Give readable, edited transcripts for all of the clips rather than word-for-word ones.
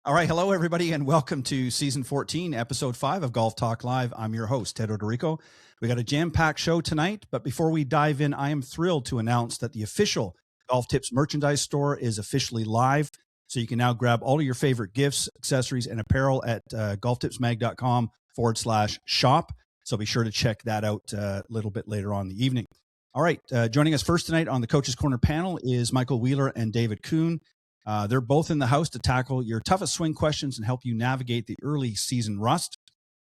All right. Hello, everybody, and welcome to season 14, episode 5 of Golf Talk Live. I'm your host, Ted Odorico. We got a jam-packed show tonight, but before we dive in, I am thrilled to announce that the official Golf Tips merchandise store is officially live. So you can now grab all of your favorite gifts, accessories, and apparel at golftipsmag.com/shop. So be sure to check that out a little bit later on in the evening. All right. Joining us first tonight on the Coaches Corner panel is Michael Wheeler and David Kuhn. They're both in the house to tackle your toughest swing questions and help you navigate the early season rust.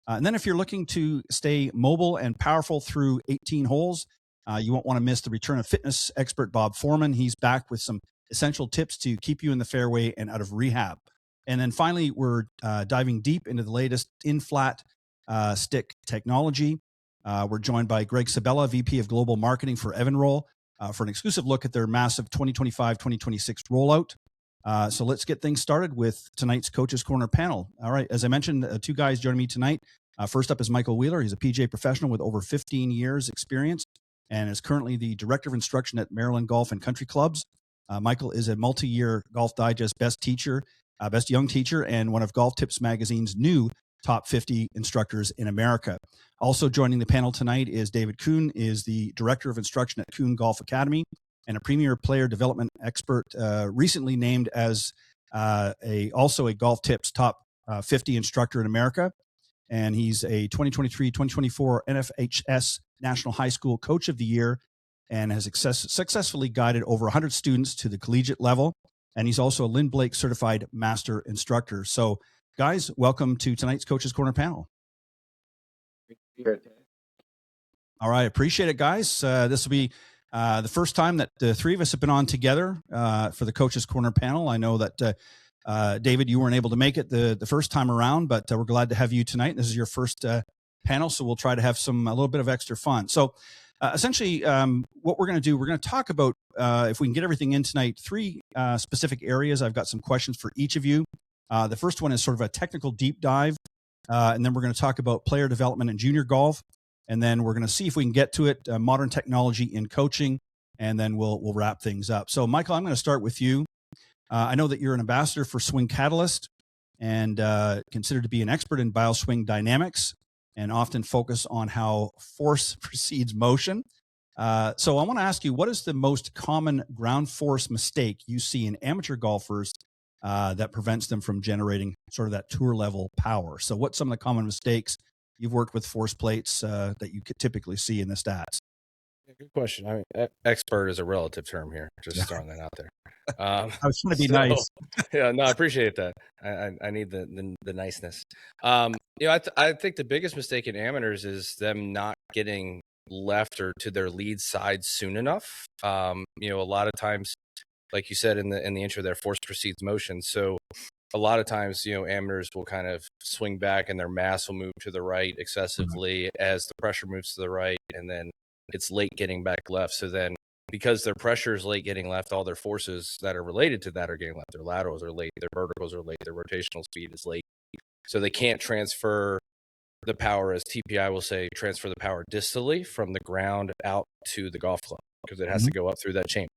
And then if you're looking to stay mobile and powerful through 18 holes, you won't want to miss the return of fitness expert Bob Foreman. He's back with some essential tips to keep you in the fairway and out of rehab. And then finally, we're diving deep into the latest in-flat stick technology. We're joined by Greg Sabella, VP of Global Marketing for Evanroll, for an exclusive look at their massive 2025-2026 rollout. So let's get things started with tonight's Coaches Corner panel. All right, as I mentioned, two guys joining me tonight. First up is Michael Wheeler. He's a PGA professional with over 15 years experience and is currently the Director of Instruction at Maryland Golf and Country Clubs. Michael is a multi-year Golf Digest best young teacher, and one of Golf Tips Magazine's new top 50 instructors in America. Also joining the panel tonight is David Kuhn, is the Director of Instruction at Kuhn Golf Academy and a premier player development expert, recently named as also a Golf Tips top 50 instructor in America. And he's a 2023-2024 NFHS National High School Coach of the Year and has successfully guided over 100 students to the collegiate level. And he's also a Lynn Blake certified master instructor. So, guys, welcome to tonight's Coaches Corner panel. All right, appreciate it, guys. This will be the first time that the three of us have been on together for the Coaches Corner panel. I know that, David, you weren't able to make it the first time around, but we're glad to have you tonight. This is your first panel, so we'll try to have a little bit of extra fun. So essentially, what we're going to do, we're going to talk about, if we can get everything in tonight, three specific areas. I've got some questions for each of you. The first one is sort of a technical deep dive, and then we're going to talk about player development in junior golf. And then we're going to see if we can get to it, modern technology in coaching, and then we'll wrap things up. So, Michael, I'm going to start with you. I know that you're an ambassador for Swing Catalyst and considered to be an expert in bioswing dynamics and often focus on how force precedes motion. So I want to ask you, what is the most common ground force mistake you see in amateur golfers that prevents them from generating sort of that tour level power? So what's some of the common mistakes you've worked with force plates that you could typically see in the stats? Yeah, good question. I mean, expert is a relative term here. Just throwing that out there. I was trying to be nice. Yeah, no, I appreciate that. I need the niceness. I think the biggest mistake in amateurs is them not getting left or to their lead side soon enough. A lot of times, like you said in the intro there, force precedes motion. So a lot of times, amateurs will kind of swing back and their mass will move to the right excessively as the pressure moves to the right, and then it's late getting back left. So then because their pressure is late getting left, all their forces that are related to that are getting left. Their laterals are late, their verticals are late, their rotational speed is late. So they can't transfer the power, as TPI will say, transfer the power distally from the ground out to the golf club because it has to go up through that chain.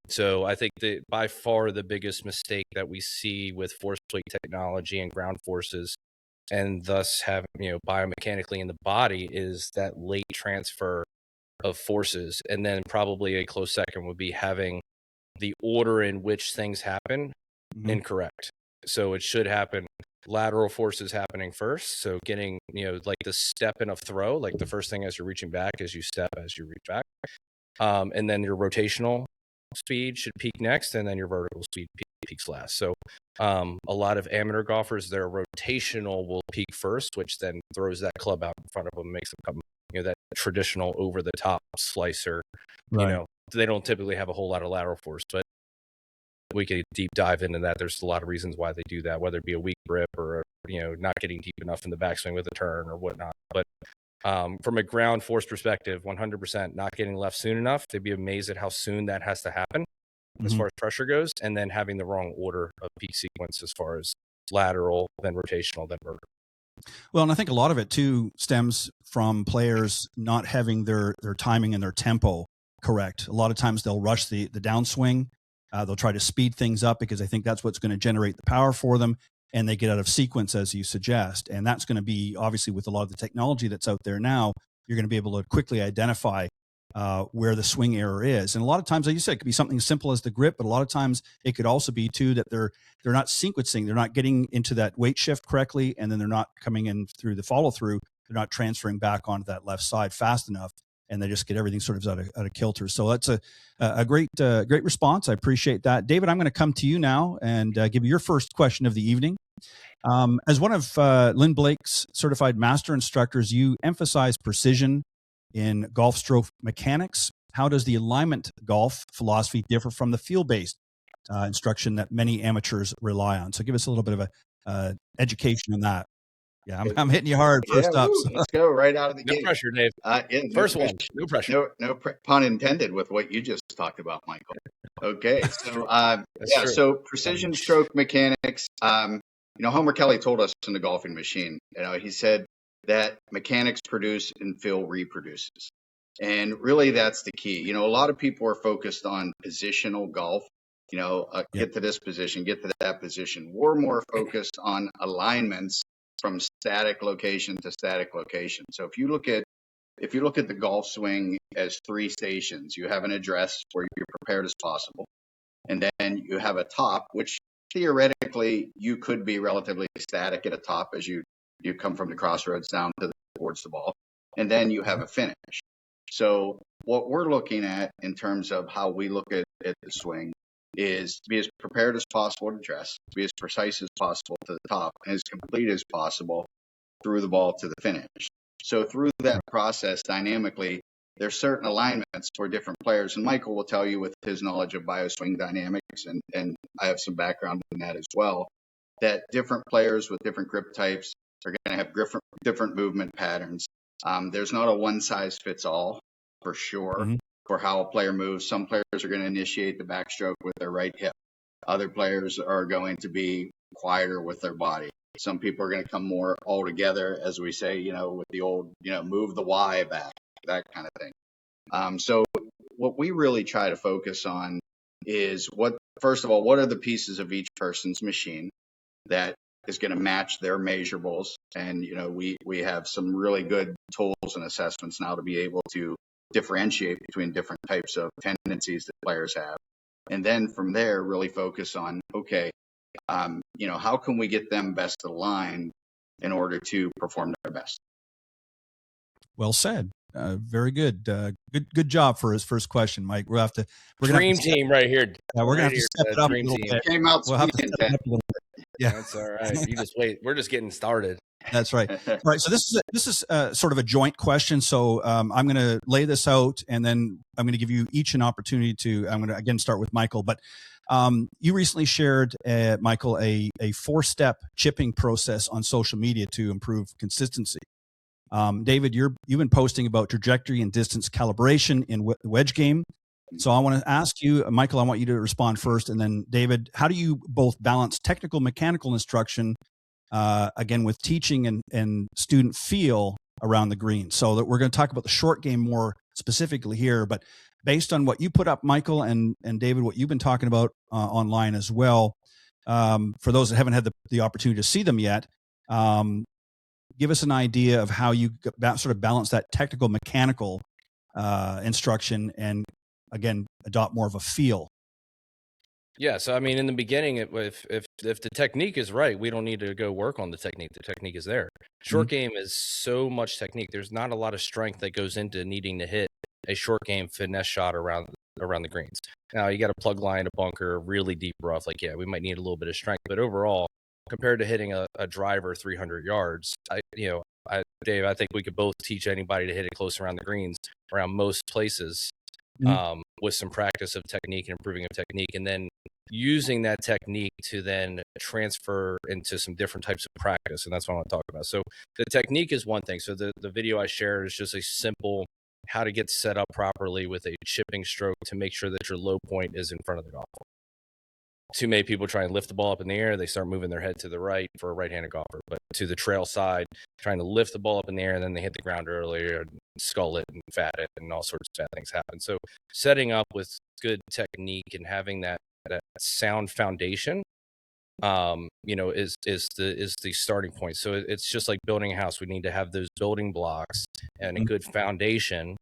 So I think that by far the biggest mistake that we see with force plate technology and ground forces, and thus having, biomechanically in the body, is that late transfer of forces. And then probably a close second would be having the order in which things happen incorrect. So it should happen lateral forces happening first. So getting, like the step in a throw, like the first thing as you're reaching back is you step as you reach back. And then your rotational speed should peak next, and then your vertical speed peaks last. So a lot of amateur golfers, their rotational will peak first, which then throws that club out in front of them, makes them come, that traditional over the top slicer. Right. They don't typically have a whole lot of lateral force, but we could deep dive into that. There's a lot of reasons why they do that, whether it be a weak grip or not getting deep enough in the backswing with a turn or whatnot. But from a ground force perspective, 100% not getting left soon enough. They'd be amazed at how soon that has to happen as far as pressure goes, and then having the wrong order of peak sequence as far as lateral, then rotational, then vertical. Well, and I think a lot of it too stems from players not having their timing and their tempo correct. A lot of times they'll rush the downswing They'll try to speed things up because they think that's what's going to generate the power for them. And they get out of sequence, as you suggest. And that's going to be, obviously, with a lot of the technology that's out there now, you're going to be able to quickly identify where the swing error is. And a lot of times, like you said, it could be something as simple as the grip, but a lot of times it could also be too that they're not sequencing, they're not getting into that weight shift correctly, and then they're not coming in through the follow through. They're not transferring back onto that left side fast enough, and they just get everything sort of out of kilter. So that's a great response. I appreciate that, David. I'm going to come to you now and give you your first question of the evening. As one of Lynn Blake's certified master instructors, you emphasize precision in golf stroke mechanics. How does the alignment golf philosophy differ from the field-based instruction that many amateurs rely on? So give us a little bit of a education on that. Yeah, I'm hitting you hard first up. So. Let's go right out of the gate. No pressure, Dave. First one, no pressure. No pun intended with what you just talked about, Michael. Okay, so true. So precision stroke mechanics. Homer Kelly told us in the Golfing Machine. He said that mechanics produce and Phil reproduces, and really that's the key. A lot of people are focused on positional golf. Get to this position, get to that position. We're more focused on alignments from static location to static location. So if you look at the golf swing as three stations, you have an address where you're prepared as possible, and then you have a top, which theoretically you could be relatively static at a top as you come from the crossroads down towards the ball, and then you have a finish. So what we're looking at in terms of how we look at the swing is to be as prepared as possible to dress, to be as precise as possible to the top, and as complete as possible through the ball to the finish. So through that process, dynamically, there's certain alignments for different players. And Michael will tell you with his knowledge of bioswing dynamics, and I have some background in that as well, that different players with different grip types are going to have different movement patterns. There's not a one-size-fits-all for sure for how a player moves. Some players are going to initiate the backstroke with their right hip. Other players are going to be quieter with their body. Some people are going to come more all together, as we say, with the old, move the Y back, that kind of thing. So what we really try to focus on is first of all, what are the pieces of each person's machine that is going to match their measurables? And, we have some really good tools and assessments now to be able to differentiate between different types of tendencies that players have. And then from there, really focus on, okay, how can we get them best aligned in order to perform their best? Well said. Very good. Good job for his first question, Mike. We're Dream team right here. We're gonna have to step it up a little bit. Came out we'll have to step it up a little bit. Yeah, that's all right. You just wait. We're just getting started. That's right. All right. So this is sort of a joint question. So I'm going to lay this out, and then I'm going to give you each an opportunity to. I'm going to again start with Michael, but you recently shared, Michael, a 4-step chipping process on social media to improve consistency. David, you've been posting about trajectory and distance calibration in the wedge game. So I want to ask you, Michael, I want you to respond first, and then David, how do you both balance technical mechanical instruction again with teaching and student feel around the green? So that we're going to talk about the short game more specifically here, but based on what you put up, Michael and David, what you've been talking about online as well, for those that haven't had the opportunity to see them yet, give us an idea of how you sort of balance that technical mechanical instruction and again adopt more of a feel. Yeah, so I mean, in the beginning, if the technique is right, we don't need to go work on the technique. The technique is there. Short game is so much technique. There's not a lot of strength that goes into needing to hit a short game finesse shot around the greens. Now you got to plug line, a bunker, really deep rough. Like, yeah, we might need a little bit of strength, but overall, compared to hitting a driver 300 yards, Dave, I think we could both teach anybody to hit it close around the greens, around most places, with some practice of technique and improving of technique, and then using that technique to then transfer into some different types of practice. And that's what I want to talk about. So the technique is one thing. So the video I shared is just a simple how to get set up properly with a chipping stroke to make sure that your low point is in front of the golf ball. Too many people try and lift the ball up in the air. They start moving their head to the right for a right-handed golfer, but to the trail side, trying to lift the ball up in the air, and then they hit the ground earlier, and skull it and fat it, and all sorts of bad things happen. So setting up with good technique and having that that sound foundation, is the starting point. So it's just like building a house. We need to have those building blocks and a good foundation,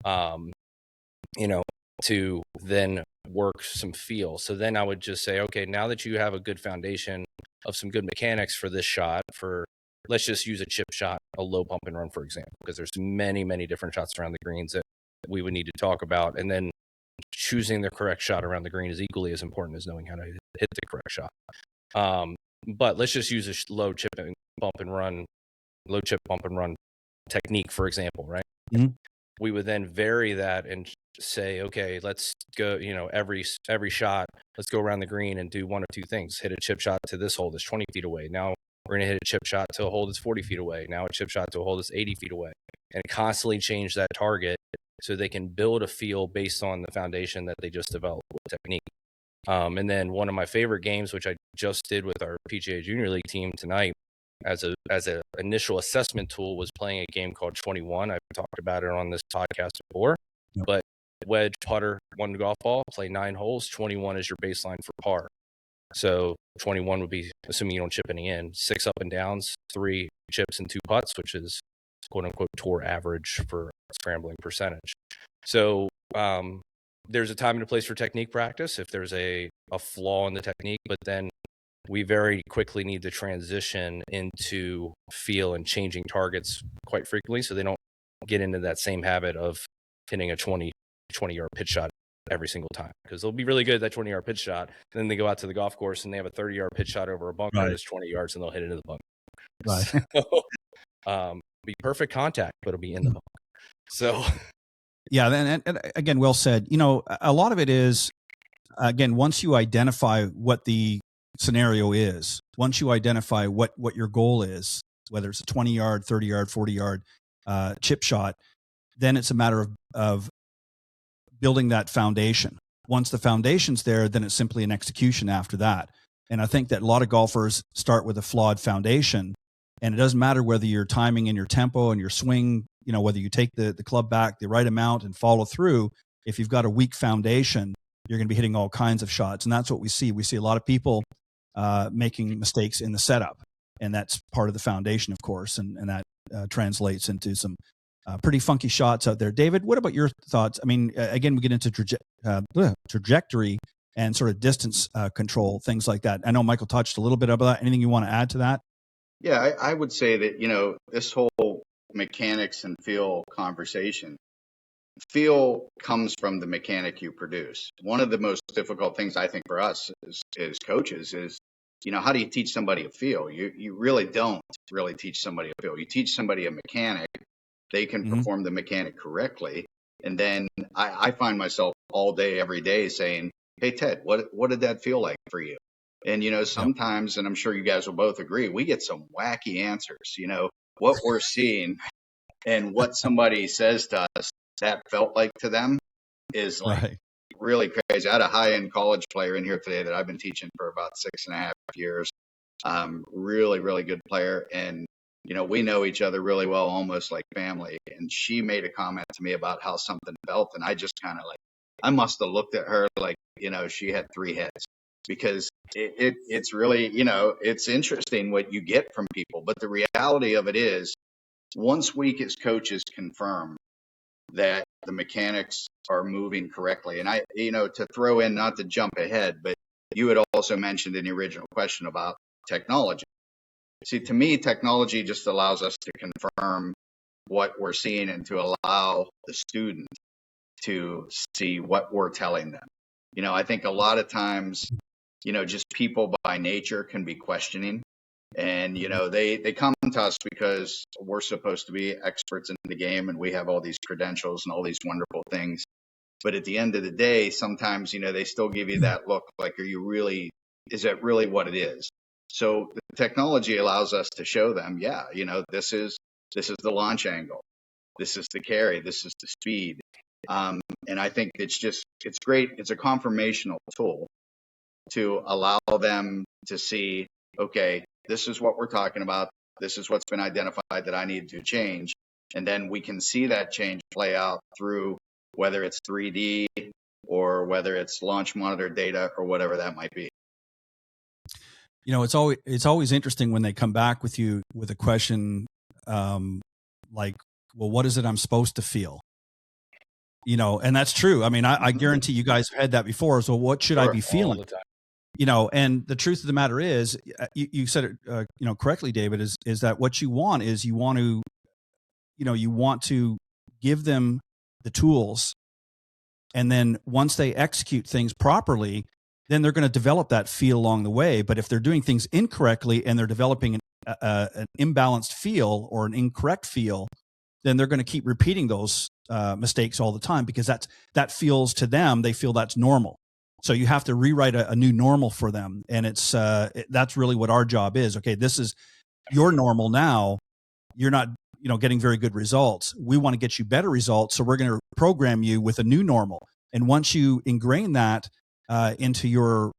you know, to then work some feel. So then I would just say, okay, now that you have a good foundation of some good mechanics for this shot, let's just use a chip shot, a low bump and run, for example, because there's many, many different shots around the greens that we would need to talk about. And then choosing the correct shot around the green is equally as important as knowing how to hit the correct shot. But let's just use a low chip bump and run technique, for example, right? Mhm. We would then vary that and say, okay, let's go, every shot, let's go around the green and do one of two things. Hit a chip shot to this hole that's 20 feet away. Now we're going to hit a chip shot to a hole that's 40 feet away. Now a chip shot to a hole that's 80 feet away, and constantly change that target so they can build a feel based on the foundation that they just developed with technique. And then one of my favorite games, which I just did with our PGA Junior League team tonight, as a initial assessment tool, was playing a game called 21. I've talked about it on this podcast before. Yep. But wedge, putter, one golf ball, play 9 holes. 21 is your baseline for par. So 21 would be, assuming you don't chip any in, 6 up and downs, 3 chips and 2 putts, which is quote unquote tour average for scrambling percentage. So there's a time and a place for technique practice if there's a flaw in the technique, but then we very quickly need to transition into feel and changing targets quite frequently, so they don't get into that same habit of hitting a 20-yard pitch shot every single time, because they'll be really good at that 20-yard pitch shot. And then they go out to the golf course and they have a 30-yard pitch shot over a bunker that's 20 yards, and they'll hit it into the bunker. Right. So, be perfect contact, but it'll be in the bunker. So, yeah, and again, well said. A lot of it is, again, once you identify what the scenario is, once you identify what your goal is, whether it's a 20-yard, 30-yard, 40-yard chip shot, then it's a matter of building that foundation. Once the foundation's there, then it's simply an execution after that. And I think that a lot of golfers start with a flawed foundation, and it doesn't matter whether your timing and your tempo and your swing, whether you take the club back the right amount and follow through. If you've got a weak foundation, you're going to be hitting all kinds of shots. And that's what we see. We see a lot of people making mistakes in the setup, and that's part of the foundation, of course. And that translates into some pretty funky shots out there. David, what about your thoughts? I mean, again, we get into trajectory and sort of distance control, things like that. I know Michael touched a little bit about that. Anything you want to add to that? Yeah, I would say that, this whole mechanics and feel conversation, feel comes from the mechanic you produce. One of the most difficult things I think for us as coaches is, how do you teach somebody a feel? You really don't really teach somebody a feel. You teach somebody a mechanic, they can perform the mechanic correctly. And then I find myself all day, every day saying, hey, Ted, what did that feel like for you? And, sometimes, and I'm sure you guys will both agree, we get some wacky answers, what we're seeing and what somebody says to us that felt like to them is like really crazy. I had a high-end college player in here today that I've been teaching for about 6.5 years. Really, really good player. And, we know each other really well, almost like family. And she made a comment to me about how something felt. And I just kind of I must have looked at her like, she had 3 heads, because it's really, it's interesting what you get from people. But the reality of it is, once we as coaches confirm that the mechanics are moving correctly, and to throw in, not to jump ahead, but you had also mentioned in the original question about technology. See, to me, technology just allows us to confirm what we're seeing and to allow the student to see what we're telling them. I think a lot of times, just people by nature can be questioning, and, they come to us because we're supposed to be experts in the game and we have all these credentials and all these wonderful things. But at the end of the day, sometimes, they still give you that look like, is that really what it is? So the technology allows us to show them, yeah, this is the launch angle. This is the carry. This is the speed. And I think it's great. It's a confirmational tool to allow them to see, okay, this is what we're talking about. This is what's been identified that I need to change. And then we can see that change play out through, whether it's 3D, or whether it's launch monitor data or whatever that might be. It's always interesting when they come back with you with a question like, well, what is it I'm supposed to feel? And that's true. I mean, I guarantee you guys have had that before. So what should I be feeling? All the time. And the truth of the matter is, you said it, correctly, David, is that what you want is you want to give them the tools, and then once they execute things properly, then they're going to develop that feel along the way. But if they're doing things incorrectly and they're developing an imbalanced feel or an incorrect feel, then they're going to keep repeating those mistakes all the time, because that feels to them, they feel that's normal. So you have to rewrite a new normal for them. And that's really what our job is. Okay, this is your normal now. You're not getting very good results. We want to get you better results. So we're going to program you with a new normal. And once you ingrain that into your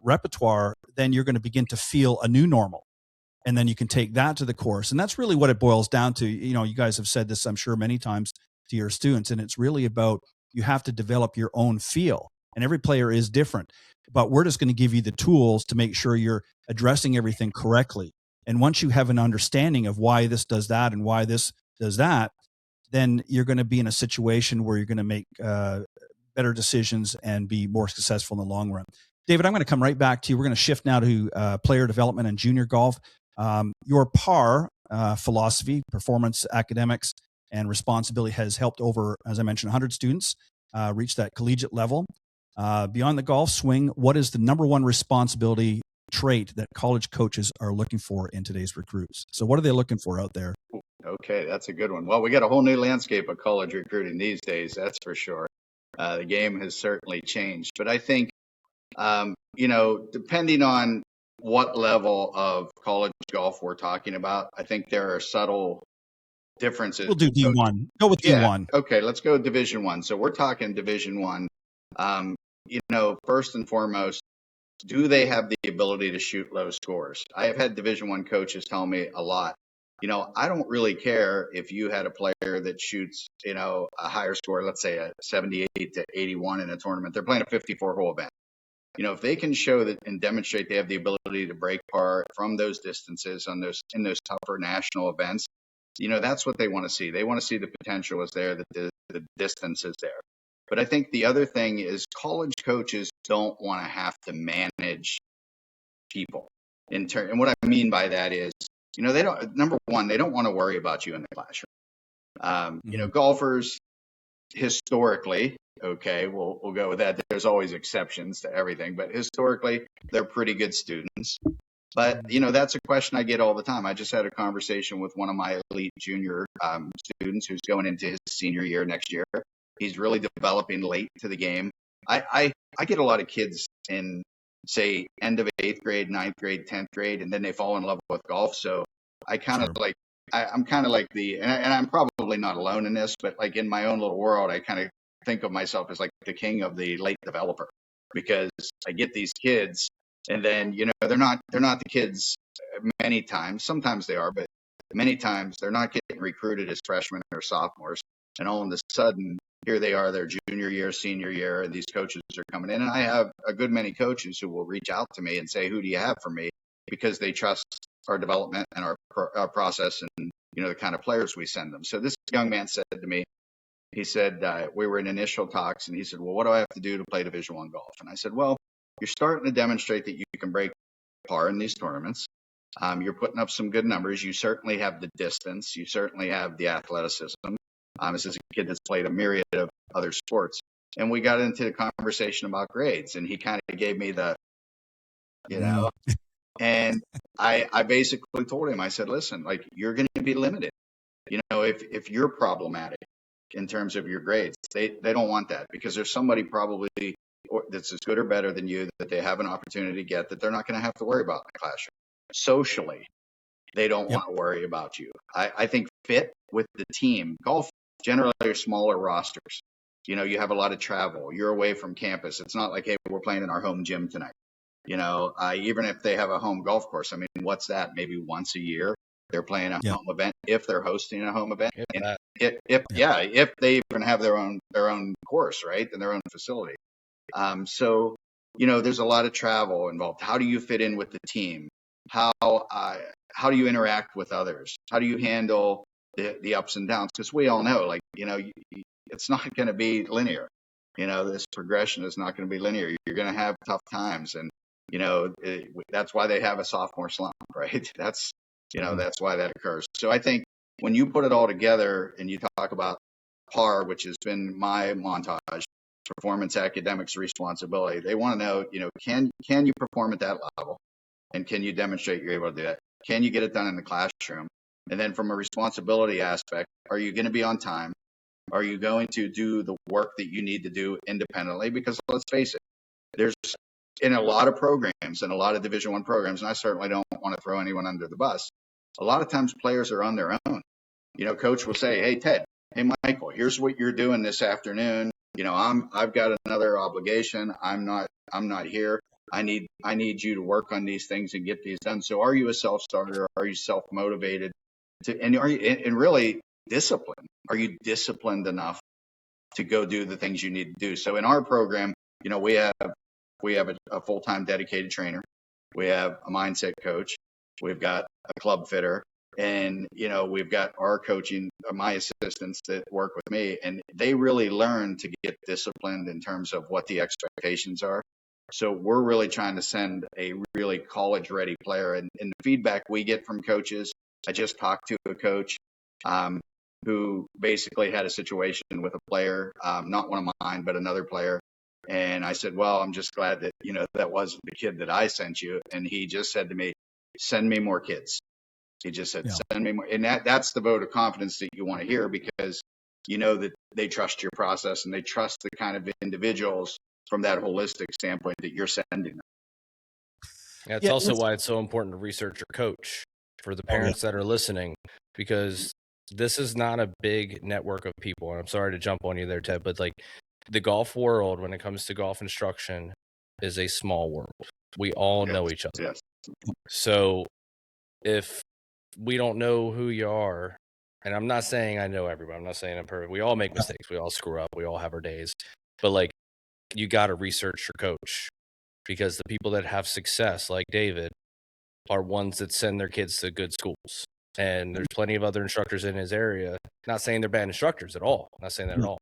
repertoire, then you're going to begin to feel a new normal. And then you can take that to the course. And that's really what it boils down to. You guys have said this, I'm sure, many times to your students. And it's really about, you have to develop your own feel. And every player is different. But we're just going to give you the tools to make sure you're addressing everything correctly. And once you have an understanding of why this does that and why this does that, then you're going to be in a situation where you're going to make better decisions and be more successful in the long run. David, I'm going to come right back to you. We're going to shift now to player development and junior golf. Your PAR philosophy, performance, academics, and responsibility has helped over, as I mentioned, 100 students reach that collegiate level. Beyond the golf swing, what is the number one responsibility trait that college coaches are looking for in today's recruits? So what are they looking for out there? Okay, that's a good one. Well, we got a whole new landscape of college recruiting these days, that's for sure. The game has certainly changed. But I think, depending on what level of college golf we're talking about, I think there are subtle differences. We'll do D1. Go with D1. Okay, let's go Division I. So we're talking Division I. First and foremost, do they have the ability to shoot low scores? I have had Division I coaches tell me a lot, I don't really care if you had a player that shoots, a higher score, let's say a 78 to 81 in a tournament. They're playing a 54-hole event. If they can show that and demonstrate they have the ability to break par from those distances in those tougher national events, that's what they want to see. They want to see the potential is there, that the distance is there. But I think the other thing is college coaches don't want to have to manage people. And what I mean by that is, they don't. Number one, they don't want to worry about you in the classroom. Golfers historically, okay, we'll go with that. There's always exceptions to everything, but historically, they're pretty good students. But, that's a question I get all the time. I just had a conversation with one of my elite junior students who's going into his senior year next year. He's really developing late to the game. I get a lot of kids in, say, end of 8th grade, 9th grade, 10th grade, and then they fall in love with golf. So I kind of I'm kind of like and I'm probably not alone in this, but like in my own little world, I kind of think of myself as like the king of the late developer, because I get these kids and then, they're not the kids many times. Sometimes they are, but many times they're not getting recruited as freshmen or sophomores. And all of a sudden, here they are, their junior year, senior year, and these coaches are coming in. And I have a good many coaches who will reach out to me and say, who do you have for me? Because they trust our development and our process and, the kind of players we send them. So this young man said to me, he said, we were in initial talks, and he said, well, what do I have to do to play Division I golf? And I said, well, you're starting to demonstrate that you can break par in these tournaments. You're putting up some good numbers. You certainly have the distance. You certainly have the athleticism. This is a kid that's played a myriad of other sports. And we got into the conversation about grades, and he kind of gave me the, and I basically told him, I said, listen, like, you're going to be limited. If you're problematic in terms of your grades, they don't want that, because there's somebody probably that's as good or better than you that they have an opportunity to get that they're not going to have to worry about in the classroom. Socially, they don't want to worry about you. I think fit with the team. Golf generally are smaller rosters. You have a lot of travel. You're away from campus. It's not like, hey, we're playing in our home gym tonight. Even if they have a home golf course, I mean, what's that? Maybe once a year. they're playing a Yeah. home event, if they're hosting a home event, If and that. if they even have their own course, right, in their own facility. So, there's a lot of travel involved. How do you fit in with the team? How do you interact with others? How do you handle the ups and downs? Because we all know, like, it's not going to be linear. This progression is not going to be linear. You're going to have tough times, and that's why they have a sophomore slump, right? That's why that occurs. So I think when you put it all together and you talk about PAR, which has been my montage, performance, academics, responsibility, they want to know, can you perform at that level, and can you demonstrate you're able to do that? Can you get it done in the classroom? And then from a responsibility aspect, are you going to be on time? Are you going to do the work that you need to do independently? Because let's face it, there's in a lot of programs and a lot of Division I programs, and I certainly don't want to throw anyone under the bus. A lot of times players are on their own. Coach will say, "Hey, Ted, hey, Michael, here's what you're doing this afternoon. I've got another obligation. I'm not here. I need you to work on these things and get these done." So are you a self-starter? Are you self-motivated and really disciplined? Are you disciplined enough to go do the things you need to do? So in our program, we have a full-time dedicated trainer. We have a mindset coach. We've got a club fitter, and we've got our coaching, my assistants that work with me, and they really learn to get disciplined in terms of what the expectations are. So we're really trying to send a really college-ready player, and the feedback we get from coaches. I just talked to a coach who basically had a situation with a player, not one of mine, but another player. And I said, well, I'm just glad that, that wasn't the kid that I sent you. And he just said to me, send me more kids. He just said, send me more. And that's the vote of confidence that you want to hear, because that they trust your process and they trust the kind of individuals from that holistic standpoint that you're sending them. That's also why it's so important to research your coach for the parents that are listening, because this is not a big network of people. And I'm sorry to jump on you there, Ted, but like the golf world, when it comes to golf instruction, is a small world. We all know each other. Yes. So if we don't know who you are, and I'm not saying I know everybody, I'm not saying I'm perfect. We all make mistakes. We all screw up. We all have our days. But like, you got to research your coach, because the people that have success, like David, are ones that send their kids to good schools. And there's plenty of other instructors in his area. Not saying they're bad instructors at all. Not saying that at all.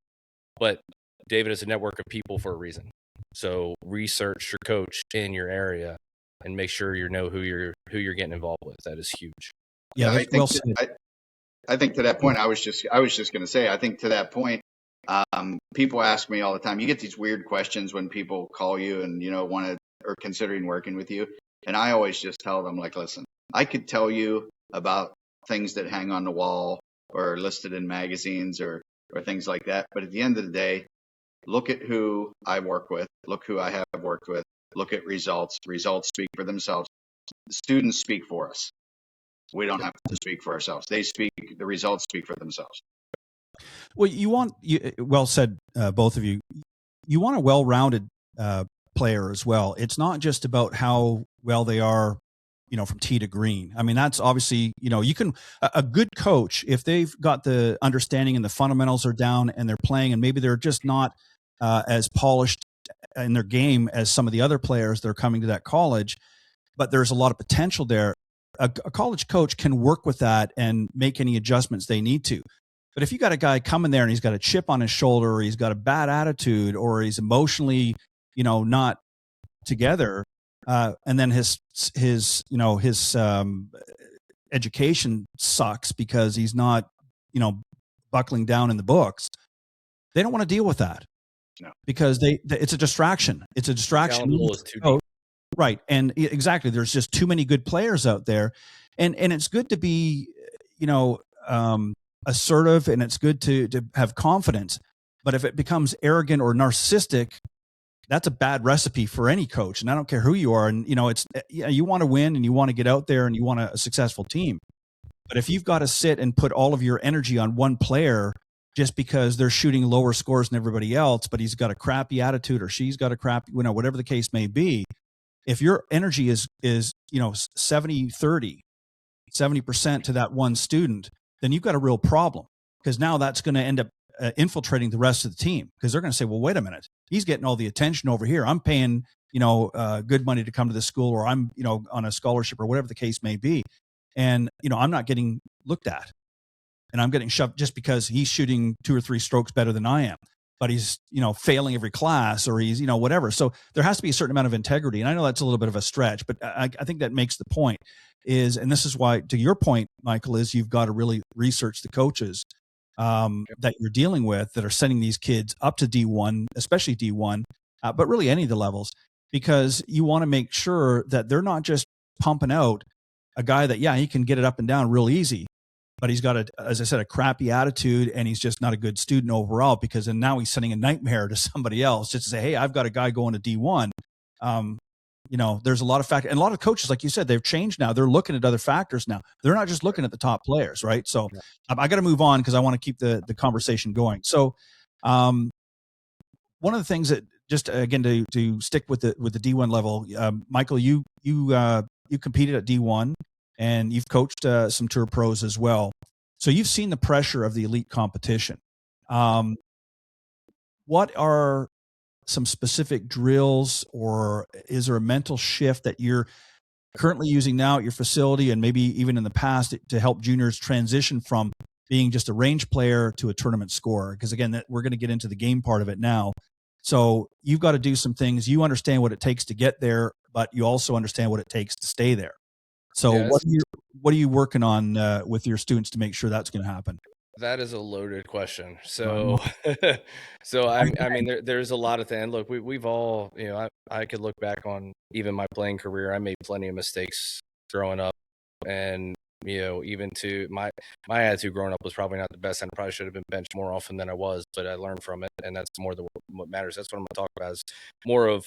But David is a network of people for a reason. So research your coach in your area and make sure you know who you're getting involved with. That is huge. Yeah, I think to that point, I was just going to say, I think to that point, people ask me all the time. You get these weird questions when people call you and want to or considering working with you, and I always just tell them, like, listen, I could tell you about things that hang on the wall or listed in magazines or things like that, but at the end of the day, look at who I work with, look who I have worked with, look at results. Results speak for themselves. The students speak for us. We don't have to speak for ourselves. The results speak for themselves. Well, well said, both of you. You want a well-rounded player as well. It's not just about how well they are, from tee to green. I mean, that's obviously, you can, a good coach, if they've got the understanding and the fundamentals are down and they're playing, and maybe they're just not as polished in their game as some of the other players that are coming to that college, but there's a lot of potential there. A college coach can work with that and make any adjustments they need to. But if you got a guy coming there and he's got a chip on his shoulder, or he's got a bad attitude, or he's emotionally, not together, and then his education sucks because he's not, buckling down in the books, they don't want to deal with that. No. Because it's a distraction. It's a distraction. Right. And exactly. There's just too many good players out there. And it's good to be, assertive, and it's good to have confidence. But if it becomes arrogant or narcissistic, that's a bad recipe for any coach. And I don't care who you are. And, you want to win and you want to get out there and you want a successful team. But if you've got to sit and put all of your energy on one player just because they're shooting lower scores than everybody else, but he's got a crappy attitude or she's got a crappy, whatever the case may be, if your energy is 70-30, 70% to that one student, then you've got a real problem, because now that's going to end up infiltrating the rest of the team, because they're going to say, well, wait a minute, he's getting all the attention over here. I'm paying, good money to come to the school, or I'm, on a scholarship or whatever the case may be. And, I'm not getting looked at, and I'm getting shoved just because he's shooting 2 or 3 strokes better than I am, but he's, failing every class, or he's, whatever. So there has to be a certain amount of integrity. And I know that's a little bit of a stretch, but I think that makes the point is, and this is why, to your point, Michael, is you've got to really research the coaches that you're dealing with that are sending these kids up to D1, especially D1, but really any of the levels, because you want to make sure that they're not just pumping out a guy that, he can get it up and down real easy, but he's got as I said, a crappy attitude, and he's just not a good student overall, because then now he's sending a nightmare to somebody else just to say, hey, I've got a guy going to D1. There's a lot of factors, and a lot of coaches, like you said, they've changed now. They're looking at other factors now. They're not just looking at the top players, right? So I got to move on because I want to keep the conversation going. So one of the things that, just again, to stick with the D1 level, Michael, you competed at D1, and you've coached some tour pros as well. So you've seen the pressure of the elite competition. What are some specific drills, or is there a mental shift that you're currently using now at your facility, and maybe even in the past, to help juniors transition from being just a range player to a tournament scorer? Because again, we're going to get into the game part of it now. So you've got to do some things. You understand what it takes to get there, but you also understand what it takes to stay there. So what are you working on with your students to make sure that's going to happen? That is a loaded question. So, I mean, there's a lot of things. Look, we've all, I could look back on even my playing career. I made plenty of mistakes growing up, and even to my attitude growing up was probably not the best, and I probably should have been benched more often than I was. But I learned from it, and that's more what matters. That's what I'm going to talk about, is more of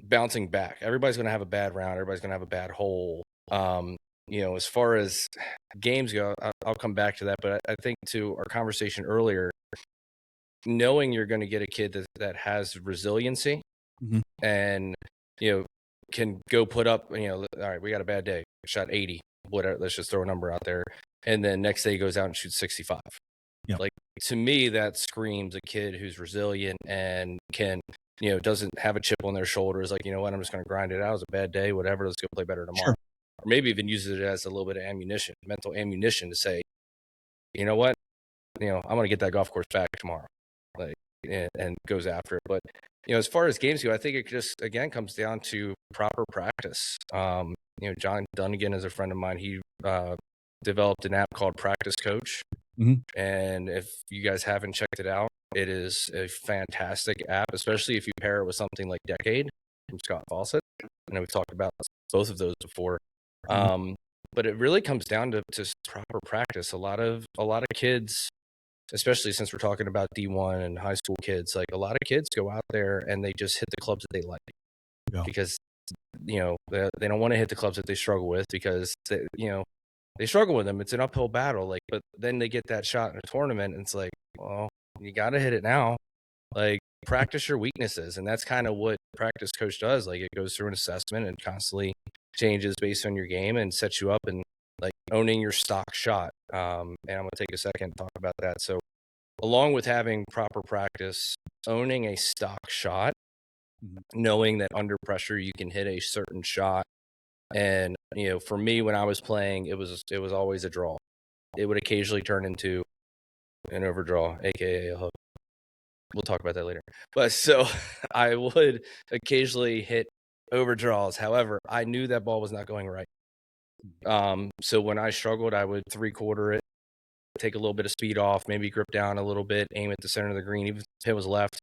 bouncing back. Everybody's going to have a bad round. Everybody's going to have a bad hole. As far as games go, I'll come back to that. But I think, to our conversation earlier, knowing you're going to get a kid that has resiliency, and, can go put up, all right, we got a bad day, shot 80, whatever, let's just throw a number out there. And then next day he goes out and shoots 65. Yep. Like, to me, that screams a kid who's resilient and can, doesn't have a chip on their shoulders. Like, you know what, I'm just going to grind it out. It was a bad day, whatever, let's go play better tomorrow. Sure. Or maybe even uses it as a little bit of ammunition, mental ammunition, to say, you know what, I'm going to get that golf course back tomorrow, like, and goes after it. But, as far as games go, I think it just, again, comes down to proper practice. John Dunnigan is a friend of mine. He developed an app called Practice Coach. And if you guys haven't checked it out, it is a fantastic app, especially if you pair it with something like Decade from Scott Fawcett. I know we've talked about both of those before. But it really comes down to proper practice. A lot of kids, especially since we're talking about D1 and high school kids, like, a lot of kids go out there and they just hit the clubs that they like, because, they don't want to hit the clubs that they struggle with, because they struggle with them. It's an uphill battle. Like, but then they get that shot in a tournament, and it's like, well, you got to hit it now. Like, practice your weaknesses. And that's kind of what Practice Coach does. Like, it goes through an assessment and constantly changes based on your game, and sets you up and, like, owning your stock shot. And I'm going to take a second to talk about that. So, along with having proper practice, owning a stock shot, knowing that under pressure you can hit a certain shot. And, for me, when I was playing, it was always a draw. It would occasionally turn into an overdraw, aka a hook. We'll talk about that later. But so I would occasionally hit overdraws. However, I knew that ball was not going right. So when I struggled, I would 3/4 it, take a little bit of speed off, maybe grip down a little bit, aim at the center of the green. Even if it was left,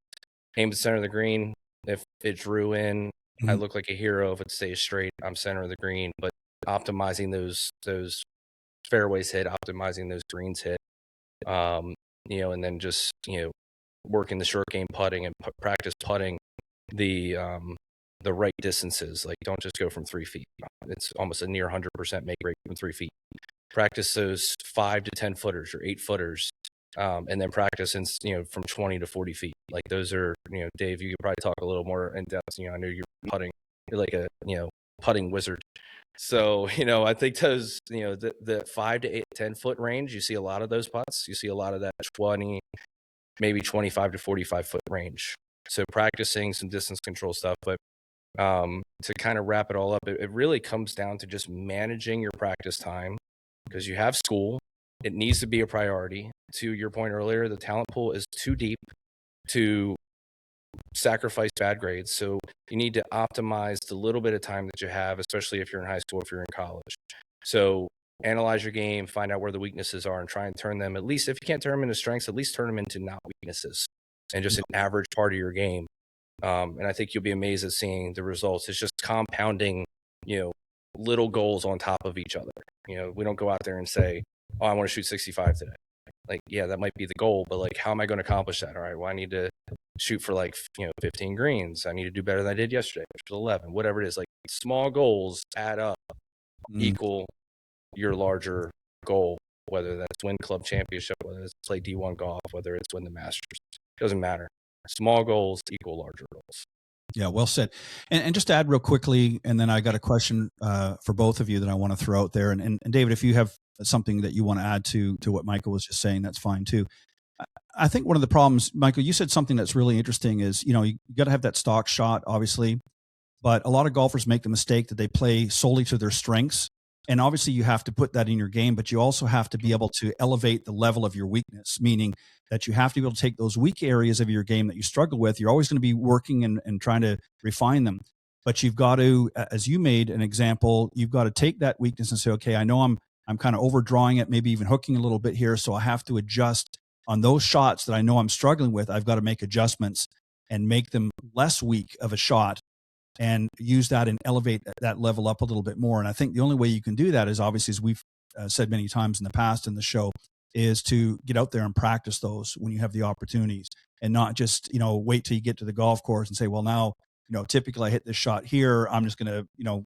aim at the center of the green. If it drew in, I look like a hero. If it stays straight, I'm center of the green. But optimizing those fairways hit, optimizing those greens hit, and then just, working the short game putting, and practice putting the right distances. Like, don't just go from 3 feet. It's almost a near 100% make rate from 3 feet. Practice those 5 to 10 footers or 8 footers, and then practice from 20 to 40 feet. Like, those are, Dave, you could probably talk a little more in depth. I know you're putting, you're like a putting wizard. So, I think those, the 5 to 10 foot range, you see a lot of those putts. You see a lot of that 20, maybe 25 to 45 foot range. So practicing some distance control stuff, but to kind of wrap it all up, it really comes down to just managing your practice time, because you have school. It needs to be a priority. To your point earlier, the talent pool is too deep to sacrifice bad grades. So you need to optimize the little bit of time that you have, especially if you're in high school, if you're in college. So analyze your game, find out where the weaknesses are, and try and turn them, at least if you can't turn them into strengths, at least turn them into not weaknesses and just an average part of your game. And I think you'll be amazed at seeing the results. It's just compounding, little goals on top of each other. We don't go out there and say, oh, I want to shoot 65 today. Like, yeah, that might be the goal, but like, how am I going to accomplish that? All right, well, I need to shoot for 15 greens. I need to do better than I did yesterday, which was 11, whatever it is. Like, small goals add up, equal your larger goal, whether that's win club championship, whether it's play D1 golf, whether it's win the Masters. Doesn't matter. Small goals equal larger goals. Yeah, well said. And just to add real quickly, and then I got a question for both of you that I want to throw out there. And David, if you have something that you want to add to what Michael was just saying, that's fine too. I think one of the problems, Michael, you said something that's really interesting is, you got to have that stock shot, obviously, but a lot of golfers make the mistake that they play solely to their strengths. And obviously you have to put that in your game, but you also have to be able to elevate the level of your weakness, meaning that you have to be able to take those weak areas of your game that you struggle with. You're always going to be working and trying to refine them, but you've got to, as you made an example, you've got to take that weakness and say, okay, I know I'm kind of overdrawing it, maybe even hooking a little bit here. So I have to adjust on those shots that I know I'm struggling with. I've got to make adjustments and make them less weak of a shot and use that and elevate that level up a little bit more. And I think the only way you can do that is, obviously, as we've said many times in the past in the show, is to get out there and practice those when you have the opportunities, and not just, wait till you get to the golf course and say, well, now, typically I hit this shot here, I'm just going to,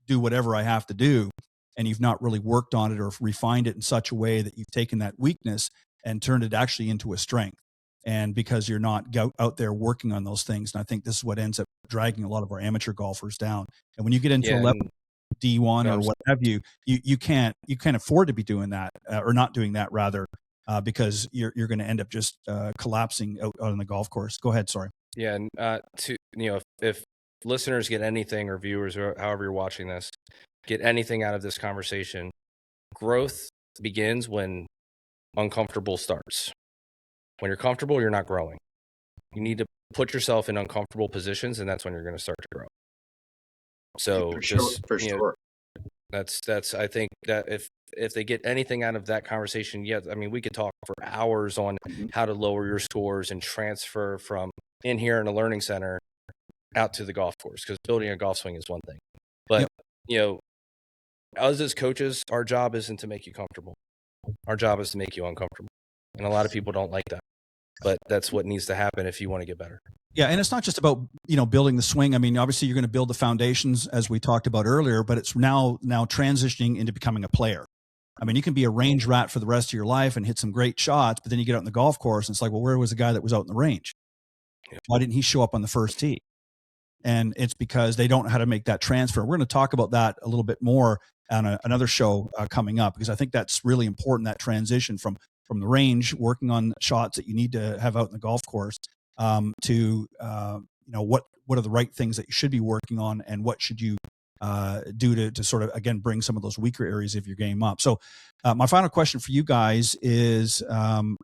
do whatever I have to do. And you've not really worked on it or refined it in such a way that you've taken that weakness and turned it actually into a strength. And because you're not out there working on those things. And I think this is what ends up dragging a lot of our amateur golfers down. And when you get into a level D1 or what have you, you can't afford to be doing that or not doing that rather, because you're going to end up just collapsing out on the golf course. Go ahead. Sorry. Yeah. And if listeners get anything, or viewers, or however you're watching this, get anything out of this conversation, growth begins when uncomfortable starts. When you're comfortable, you're not growing. You need to put yourself in uncomfortable positions, and that's when you're going to start to grow. So for sure. That's I think that if they get anything out of that conversation, we could talk for hours on how to lower your scores and transfer from in here in a learning center out to the golf course, because building a golf swing is one thing. But us as coaches, our job isn't to make you comfortable. Our job is to make you uncomfortable. And a lot of people don't like that, but that's what needs to happen if you want to get better. Yeah. And it's not just about, building the swing. I mean, obviously you're going to build the foundations as we talked about earlier, but it's now transitioning into becoming a player. I mean, you can be a range rat for the rest of your life and hit some great shots, but then you get out in the golf course and it's like, well, where was the guy that was out in the range? Why didn't he show up on the first tee? And it's because they don't know how to make that transfer. We're going to talk about that a little bit more on another show coming up, because I think that's really important, that transition from the range, working on shots that you need to have out in the golf course, to what are the right things that you should be working on, and what should you do to sort of, again, bring some of those weaker areas of your game up. So my final question for you guys is,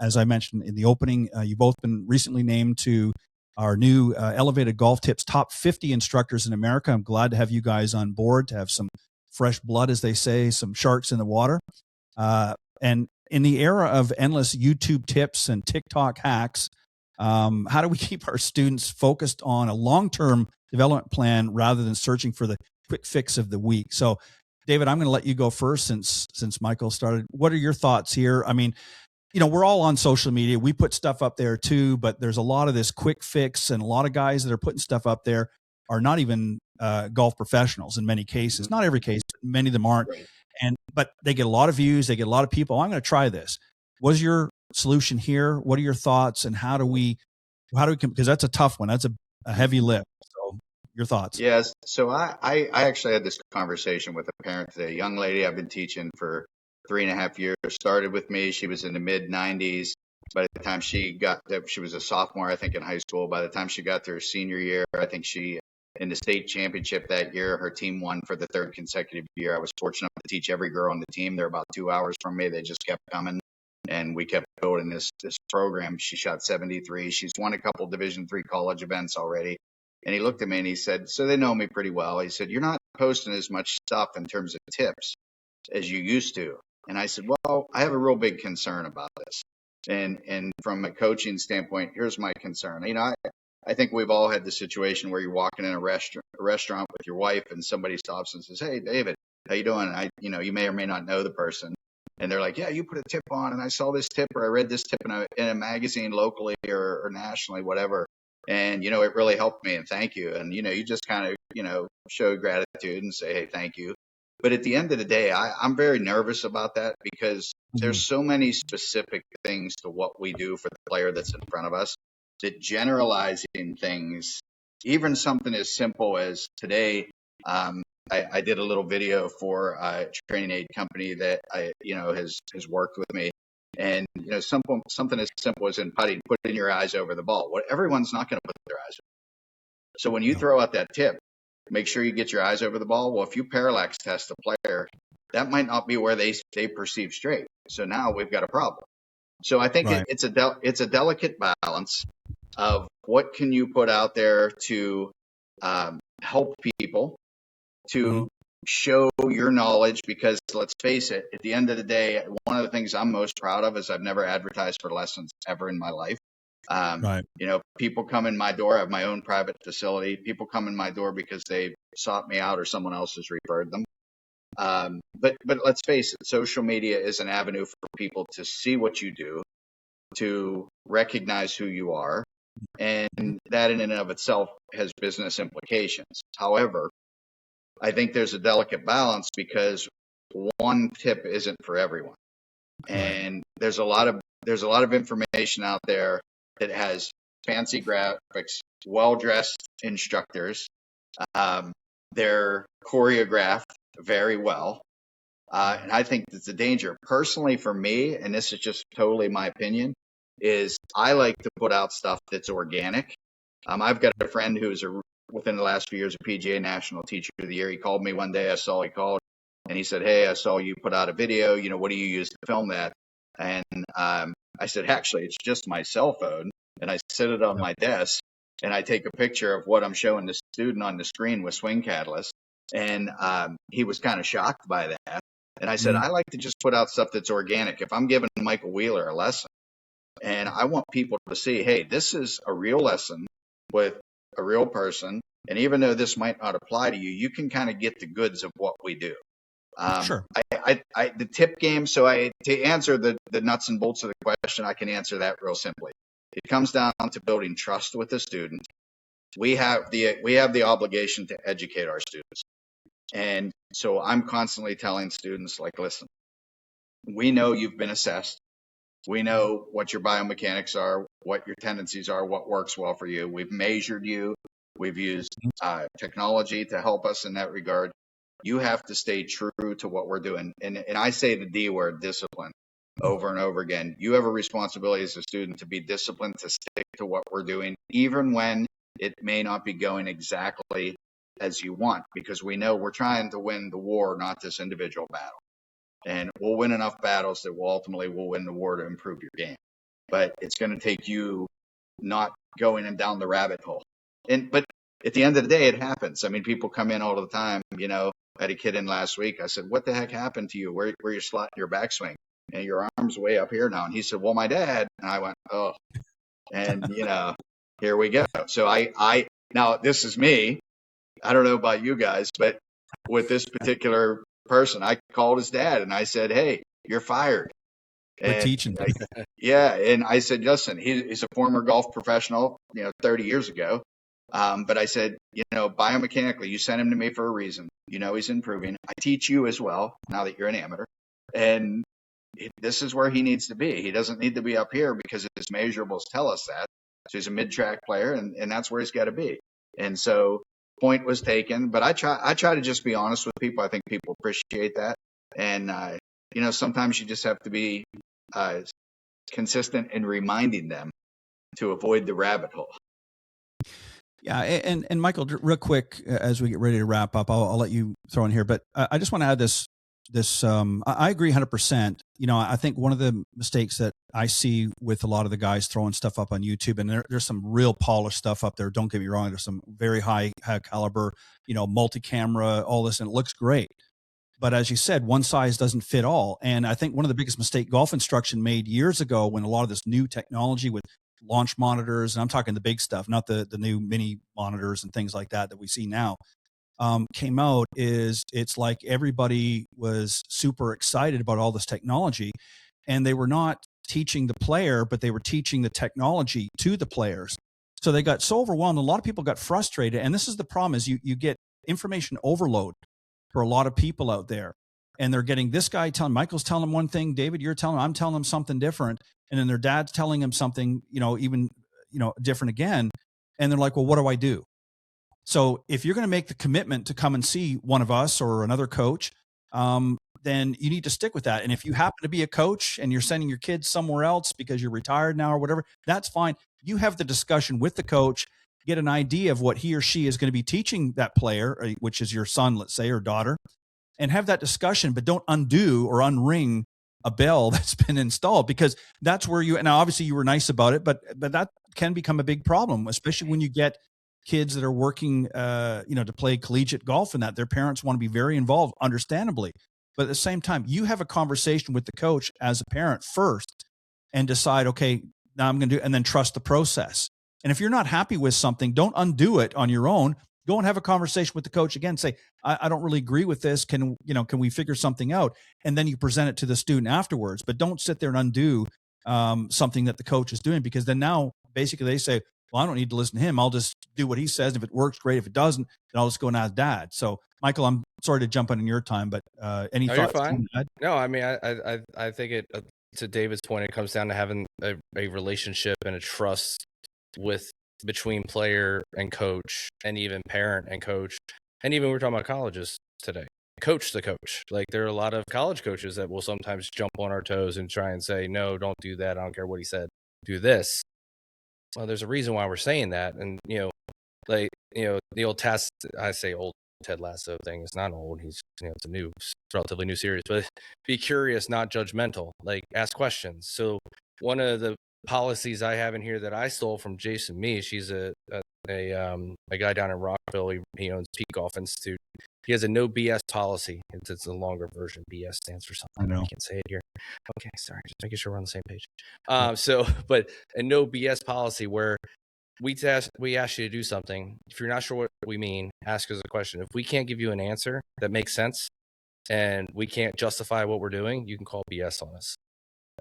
as I mentioned in the opening, you've both been recently named to our new Elevated Golf Tips Top 50 Instructors in America. I'm glad to have you guys on board, to have some fresh blood, as they say, some sharks in the water. And in the era of endless YouTube tips and TikTok hacks, how do we keep our students focused on a long-term development plan rather than searching for the quick fix of the week? So, David, I'm going to let you go first since Michael started. What are your thoughts here? I mean, we're all on social media. We put stuff up there too, but there's a lot of this quick fix, and a lot of guys that are putting stuff up there are not even golf professionals in many cases. Not every case, but many of them aren't. Right. But they get a lot of views. They get a lot of people. I'm going to try this. What's your solution here? What are your thoughts? And how do we, because that's a tough one. That's a heavy lift. So Your thoughts? Yes. So I actually had this conversation with a parent today. A young lady I've been teaching for 3.5 years. Started with me. She was in the mid 90s. By the time she was a sophomore, I think, in high school. By the time she got to her senior year, I think she, in the state championship that year, her team won for the third consecutive year. I was fortunate enough to teach every girl on the team. They're about 2 hours from me. They just kept coming, and we kept building this program. She shot 73. She's won a couple Division III college events already. And he looked at me and he said, so they know me pretty well. He said, you're not posting as much stuff in terms of tips as you used to. And I said, well, I have a real big concern about this. And from a coaching standpoint, here's my concern. I think we've all had the situation where you're walking in a restaurant with your wife and somebody stops and says, hey, David, how you doing? You may or may not know the person. And they're like, yeah, you put a tip on and I saw this tip or I read this tip in a magazine locally or nationally, whatever. And, it really helped me and thank you. And, you just kind of, show gratitude and say, hey, thank you. But at the end of the day, I'm very nervous about that because there's so many specific things to what we do for the player that's in front of us that generalizing things, even something as simple as today, I did a little video for a training aid company that has worked with me. And, something as simple as in putting, putting your eyes over the ball. Everyone's not going to put their eyes over. So when you throw out that tip, make sure you get your eyes over the ball. Well, if you parallax test a player, that might not be where they perceive straight. So now we've got a problem. So I think it's a delicate balance of what can you put out there to help people, to show your knowledge, because let's face it, at the end of the day, one of the things I'm most proud of is I've never advertised for lessons ever in my life. People come in my door. I have my own private facility. People come in my door because they sought me out or someone else has referred them. But let's face it, social media is an avenue for people to see what you do, to recognize who you are, and that in and of itself has business implications. However, I think there's a delicate balance because one tip isn't for everyone. And there's a lot of information out there that has fancy graphics, well-dressed instructors. They're choreographed very well. And I think that's a danger. Personally, for me, and this is just totally my opinion, is I like to put out stuff that's organic. I've got a friend who's within the last few years a PGA National Teacher of the Year. He called me one day. He called and he said, hey, I saw you put out a video. What do you use to film that? And I said, actually, it's just my cell phone. And I set it on my desk and I take a picture of what I'm showing the student on the screen with Swing Catalyst. And he was kind of shocked by that. And I said, I like to just put out stuff that's organic. If I'm giving Michael Wheeler a lesson and I want people to see, hey, this is a real lesson with a real person. And even though this might not apply to you, you can kind of get the goods of what we do. Sure. The tip game. So to answer the nuts and bolts of the question, I can answer that real simply. It comes down to building trust with the student. We have the obligation to educate our students. And so I'm constantly telling students, like, listen, we know you've been assessed. We know what your biomechanics are, what your tendencies are, what works well for you. We've measured you. We've used technology to help us in that regard. You have to stay true to what we're doing. And I say the D word, discipline, over and over again. You have a responsibility as a student to be disciplined, to stick to what we're doing, even when it may not be going exactly as you want, because we know we're trying to win the war, not this individual battle. And we'll win enough battles that we'll win the war to improve your game. But it's going to take you not going and down the rabbit hole. But at the end of the day, it happens. I mean, people come in all the time. I had a kid in last week. I said, what the heck happened to you? Where you're slotting your backswing? And your arm's way up here now. And he said, well, my dad. And I went, oh. And, here we go. So now this is me. I don't know about you guys, but with this particular person, I called his dad and I said, hey, you're fired. We're teaching. Yeah. And I said, listen, he's a former golf professional, 30 years ago. But I said, biomechanically, you sent him to me for a reason. He's improving. I teach you as well now that you're an amateur. And this is where he needs to be. He doesn't need to be up here because his measurables tell us that. So he's a mid-track player and that's where he's got to be. And so point was taken, but I try to just be honest with people. I think people appreciate that. And, sometimes you just have to be consistent in reminding them to avoid the rabbit hole. Yeah, and Michael, real quick, as we get ready to wrap up, I'll let you throw in here, but I just want to add this. I agree 100%. I think one of the mistakes that I see with a lot of the guys throwing stuff up on YouTube, and there's some real polished stuff up there. Don't get me wrong. There's some very high caliber, multi-camera, all this, and it looks great. But as you said, one size doesn't fit all. And I think one of the biggest mistake golf instruction made years ago, when a lot of this new technology with launch monitors, and I'm talking the big stuff, not the new mini monitors and things like that we see now, came out, is it's like everybody was super excited about all this technology, and they were not teaching the player, but they were teaching the technology to the players. So they got so overwhelmed. A lot of people got frustrated. And this is the problem, is you get information overload for a lot of people out there. And they're getting this guy Michael's telling them one thing, David, you're telling them, I'm telling them something different. And then their dad's telling them something, even different again. And they're like, well, what do I do? So if you're going to make the commitment to come and see one of us or another coach, then you need to stick with that. And if you happen to be a coach and you're sending your kids somewhere else because you're retired now or whatever, that's fine. You have the discussion with the coach, get an idea of what he or she is going to be teaching that player, which is your son, let's say, or daughter, and have that discussion, but don't undo or unring a bell that's been installed, because that's where now obviously you were nice about it, but that can become a big problem, especially when you get kids that are working, to play collegiate golf, and that their parents want to be very involved, understandably. But at the same time, you have a conversation with the coach as a parent first and decide, okay, now I'm going to do, and then trust the process. And if you're not happy with something, don't undo it on your own. Go and have a conversation with the coach again. Say, I don't really agree with this. Can we figure something out? And then you present it to the student afterwards. But don't sit there and undo something that the coach is doing, because then now basically they say, well, I don't need to listen to him. I'll just do what he says. If it works, great. If it doesn't, then I'll just go and ask dad. So, Michael, I'm sorry to jump in your time, but any thoughts? You're fine. No, I mean, I think it, to David's point, it comes down to having a relationship and a trust between player and coach, and even parent and coach. And even we're talking about colleges today, coach to coach. Like, there are a lot of college coaches that will sometimes jump on our toes and try and say, no, don't do that. I don't care what he said. Do this. Well, there's a reason why we're saying that. And, the old test, I say old Ted Lasso thing is not old. He's, it's a relatively new series, but be curious, not judgmental, like ask questions. So one of the policies I have in here that I stole from Jason Mee, she's a guy down in Rockville. He owns Peak Golf Institute. He has a no BS policy. It's a longer version. BS stands for something. I can't say it here. Okay, sorry. Just making sure we're on the same page. But a no BS policy where we ask you to do something. If you're not sure what we mean, ask us a question. If we can't give you an answer that makes sense and we can't justify what we're doing, you can call BS on us.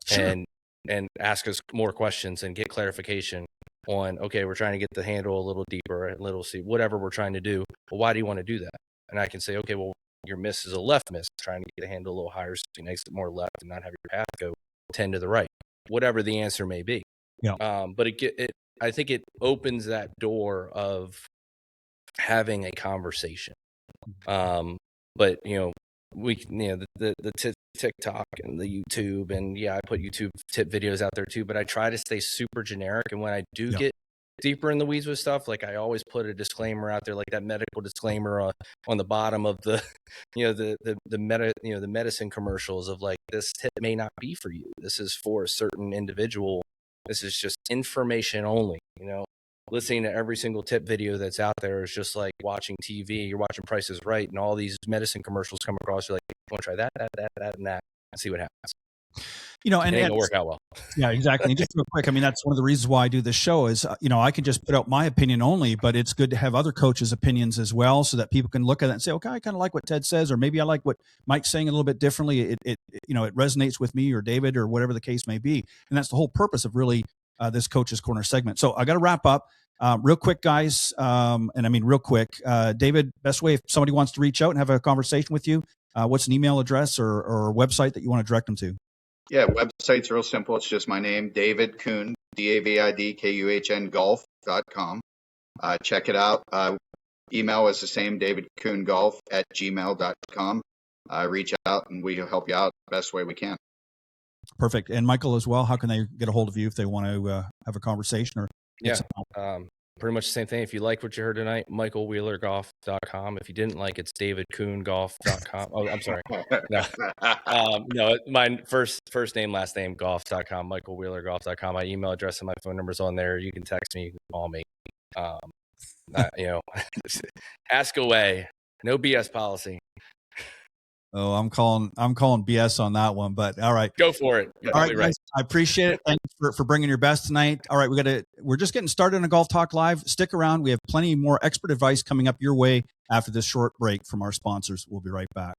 Sure. And ask us more questions and get clarification on, okay, we're trying to get the handle a little deeper, a little see, whatever we're trying to do. Well, why do you want to do that? And I can say, okay, well, your miss is a left miss, trying to get a handle a little higher so it makes it more left and not have your path go 10 to the right, whatever the answer may be. Yeah. But I think it opens that door of having a conversation. But the TikTok and the YouTube, and I put YouTube tip videos out there too, but I try to stay super generic. And when I do get deeper in the weeds with stuff, like I always put a disclaimer out there, like that medical disclaimer on the bottom of the, the medicine commercials of like, this tip may not be for you. This is for a certain individual. This is just information only. Listening to every single tip video that's out there is just like watching TV. You're watching Price is Right, and all these medicine commercials come across. You're like, you want to try that, and that, and see what happens. And it'll work out well. Yeah, exactly. And just real quick, I mean, that's one of the reasons why I do this show is, I can just put out my opinion only, but it's good to have other coaches' opinions as well, so that people can look at it and say, okay, I kind of like what Ted says, or maybe I like what Mike's saying a little bit differently. It resonates with me or David or whatever the case may be. And that's the whole purpose of really this Coach's Corner segment. So I got to wrap up real quick, guys. And I mean, real quick, David, best way if somebody wants to reach out and have a conversation with you, what's an email address or website that you want to direct them to? Yeah, website's real simple. It's just my name, David Kuhn, DavidKuhn, golf.com. Check it out. email is the same, davidkuhngolf@gmail.com. Reach out and we will help you out the best way we can. Perfect. And Michael as well, how can they get a hold of you if they want to have a conversation or Yeah, pretty much the same thing. If you like what you heard tonight, michaelwheelergolf.com. If you didn't like, it's davidkuhngolf.com. Oh, I'm sorry. No, no, my first name, last name, golf.com, michaelwheelergolf.com. My email address and my phone number's on there. You can text me, you can call me. Ask away. No BS policy. Oh, I'm calling BS on that one, but all right. Go for it. All right, guys, I appreciate it. Thanks for bringing your best tonight. All right, we're just getting started on Golf Talk Live. Stick around. We have plenty more expert advice coming up your way after this short break from our sponsors. We'll be right back.